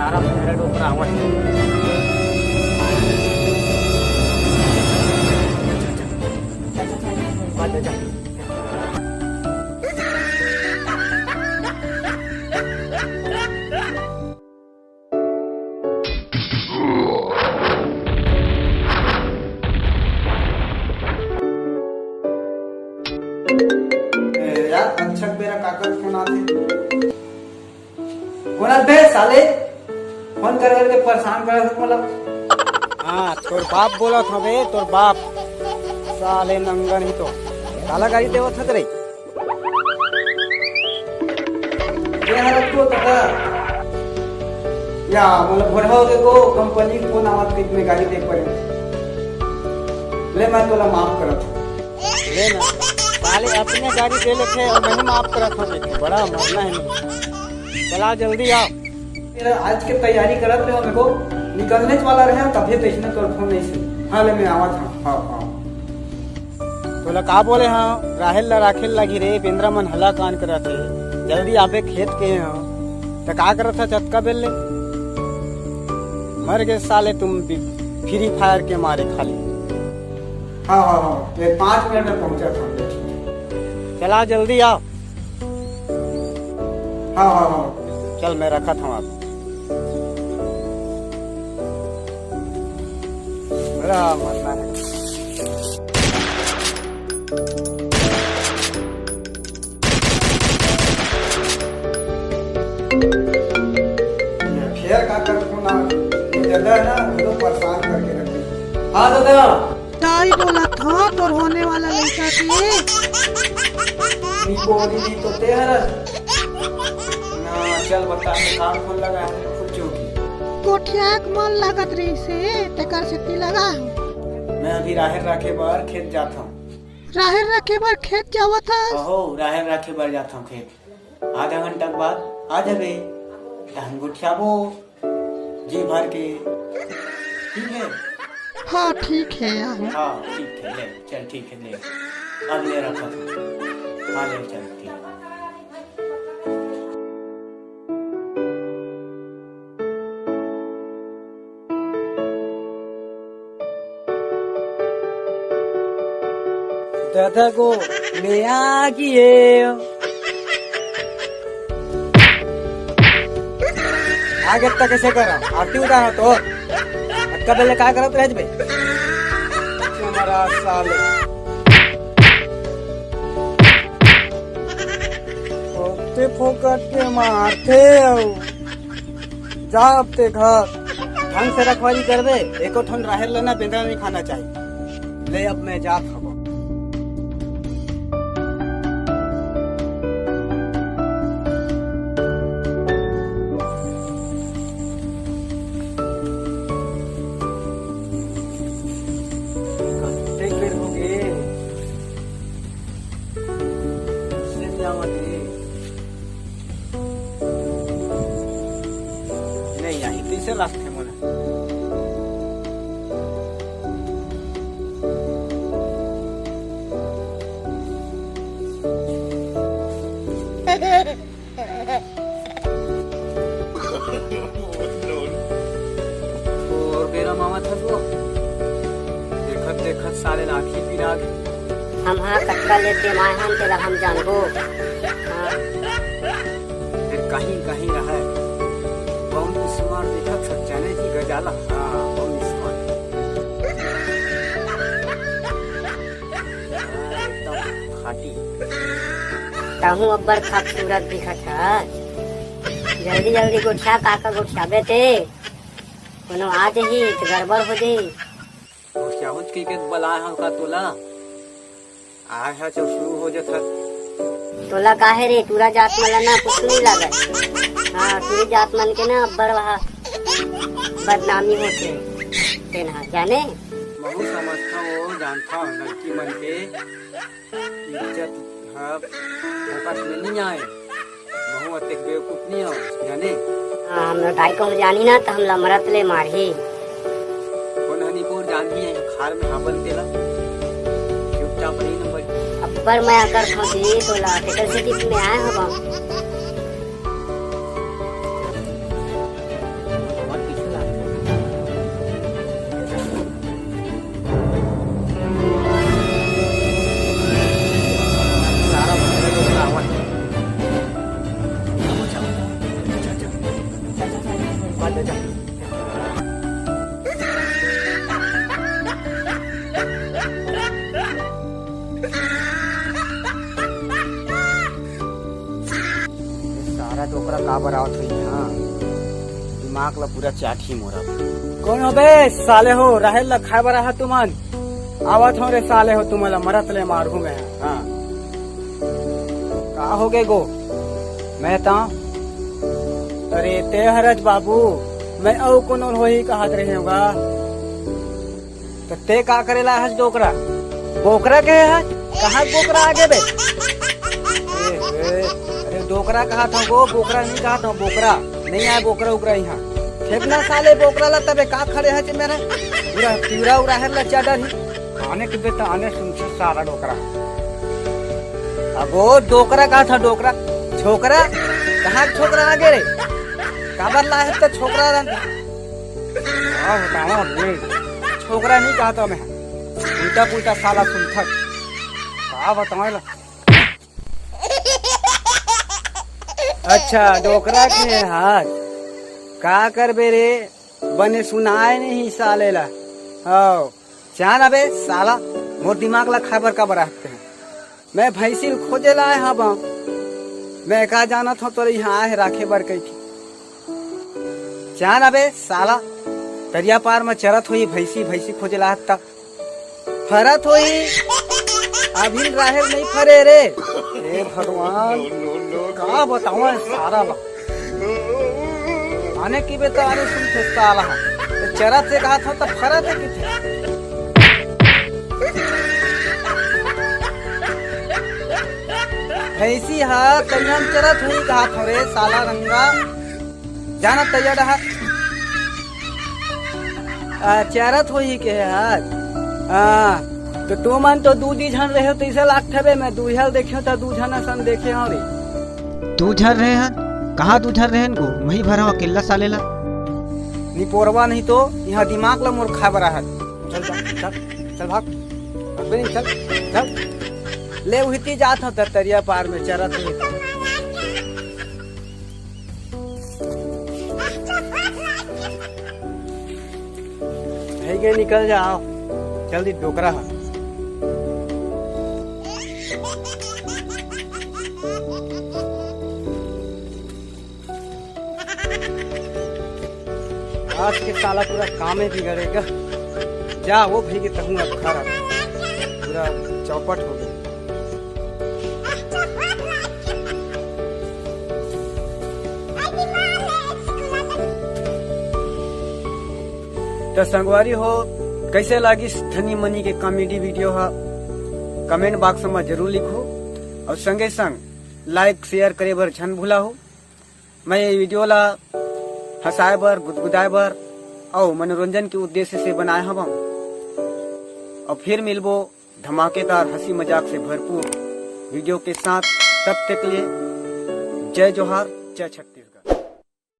सारा मेरा डोकरा हुआ यार अच्छा मेरा काका फोन आते कोणाल बे साले फोन कर करके परेशान कर मतलब। हाँ तोर बाप बोला था बे, तोर बाप साले नंगन ही तो काला गाड़ी देवत था रे। ये हालत को कथा या मतलब भरहो के को कंपनी फोन आवत के में गाड़ी देख पड़े ले मैं तोला माफ करत ले ना साले अपने गाड़ी दे लेते और मैं माफ करा था बेटे, बड़ा मरना है नहीं। चला जल्दी आओ। तेरा आज के तैयारी करत रहे मेरे को निकलने वाला रहे तभी तो इसने तोर फोन नहीं सुन। हाँ ले मैं आवत हूँ। हाँ हाँ तोला का बोले हाँ राहेल ला राखेल लगी रे बेंद्रा मन हला कान करा थे जल्दी आबे खेत के हाँ तो का करा था चटका बेल ले मर गए साले तुम भी फ्री फायर के मारे खाली। हाँ हाँ हाँ ये 5 मिनट में पहुंचा था। चला जल्दी आओ। हाँ हाँ हाँ चल मैं रखा था आप बड़ा मरना है। फिर का कर फोन आ दादा है ना तो परेशान करके रखे। हाँ दादा ताई बोला था तोर होने वाला लड़का के निको दीदी तो तेरा ना चल बता मैं काम खोल लगा है खुद चौकी कोठिया के मन लागत रही से तेकर से लगा मैं अभी राहर रखे बार खेत जाता हूँ। राहर रखे बार खेत जावा था। ओहो राहर रखे बार जाता हूँ खेत आधा घंटा के बाद आ जाबे तहन गुठियाबो जी भर के ठीक है। हाँ ठीक है आओ। हाँ ठीक है ले चल ठीक है ले अब ले रखा था। हाँ ले चल ठीक है। दादा को ले आ किए आगे तक कैसे करा आरती उतारा तो अक्का बेले काय करत रह बे हमारा साले फोकते फोकट के मारते जा अब ते घर ढंग से रखवाली कर दे एको ठन राहर लेना बेंद्रा नहीं खाना चाहिए ले अब मैं जात हूँ। नहीं आई तीसरे रास्ते मोना और मेरा मामा था वो देखत देखत साले आँखी पिरा गए। हम हाँ कटका लेते माए हम तेरा हम जानबो। फिर कहीं कहीं रहा है बम स्मार्ट देखा सच्चाने की गजाला। हाँ बम स्मार्ट एकदम खाटी ताहू अब्बर खूबसूरत दिखत है। जल्दी जल्दी गुठिया काका गुठिया बेटे कोनो आ जाही तो गड़बड़ हो जाही। चाहुच की के बलाए हम का तोला आए है जो शुरू हो जाता तोला काहे रे तूरा जात मला ना कुछ नहीं लागत। हाँ तुरी जात मन के ना अब्बर वहाँ बदनामी होते तेना जाने बहुत समझता हो जानता हूँ लड़की मन के इज्जत है फोकट में नहीं आए बहुत अतिक बेवकूफ नहीं हो जाने। हाँ हम लड़ाई को जानी ना तो हम लमरत ले मारी कौन हनीपुर जानी है खार में हाबल तेला चुपचाप नहीं नंबर अब्बर मैं अगर फंसी तो ला टिकल सिटी में आए हवा जा जा। सारा डोकरा का बरावत हुई। हाँ, दिमाग ला पूरा चाठी मोरा। कौन हो बे साले हो? रहेल ला खाए बरा है तुमन? आवत हो रे साले हो, तुम्हारा मरत ले मारू मैं। हाँ, का हो गए गो? मैं ता अरे ते हरज बाबू, मैं औ कौन हो ही कहत रहे होगा। तो ते का करेला हज डोकरा? बोकरा के है? कहाँ बोकरा आगे बे? अरे डोकरा कहा था गो, बोकरा नहीं कहा था। बोकरा नहीं आया, बोकरा उकरा यहाँ फेंकना साले। बोकरा ला तबे का खड़े है जे मेरा पूरा तीवरा उड़ा है ला चादर ही आने के बेटा आने सुन से सारा डोकरा। अब वो डोकरा कहा था, डोकरा छोकरा कहाँ छोकरा आगे रे? काबर ला है तो छोकरा छोकरा नहीं कहा था मैं, उल्टा पुल्टा साला सुनथक का बताओ। अच्छा डोकरा के हाथ का कर बे रे? बने सुनाए नहीं साले ला। हाँ चान अबे साला मोर दिमाग ला खबर का बराते हैं। मैं भैंसी खोजे लाए हाँ बा, मैं का जाना था तो यहाँ है राखे बर कही थी। चान अबे साला दरिया पार में चरत हुई भैंसी, भैंसी खोजे ला तक फरत हुई। अभी राहेर नहीं फरे रे। हे भगवान का बताऊं सारा ला आने की बेटा आने सुन फेंकता रहा। चरत से कहा था तो फरत है किथे। भैंसी हा कल्याण चरत हुई कहा था रे साला रंगा जाना तैयार है। चरत हुई के हाथ। तो तू मन तो दूधी झन रहे हो तो इसे लाख मैं दूहल देखे तो दू झन सन देखे हो रे। तू झर रहे हैं कहाँ? तू झर रहे को मही भरा अकेला सालेला नी पोरवा नहीं तो यहाँ दिमाग ला मोर खा बरा है। चल चल चल भाग अबे नहीं चल चल ले उहती जात हूँ दरिया पार में चरत हुई। निकल जाओ जल्दी डोकरा है। आज के साला पूरा काम ही बिगड़ेगा। जा वो भी तहूँ अब खरा पूरा चौपट हो गया। तो संगवारी हो कैसे लगी धनी मनी के कॉमेडी वीडियो है कमेंट बॉक्स में जरूर लिखो और संगे संग लाइक शेयर करे बर झन भूला हो। मैं ये वीडियो ला हंसाए बर गुदगुदाए बर और मनोरंजन के उद्देश्य से बनाए हवा और फिर मिलबो धमाकेदार हंसी मजाक से भरपूर वीडियो के साथ। तब तक लिए जय जोहार जय छत्तीसगढ़।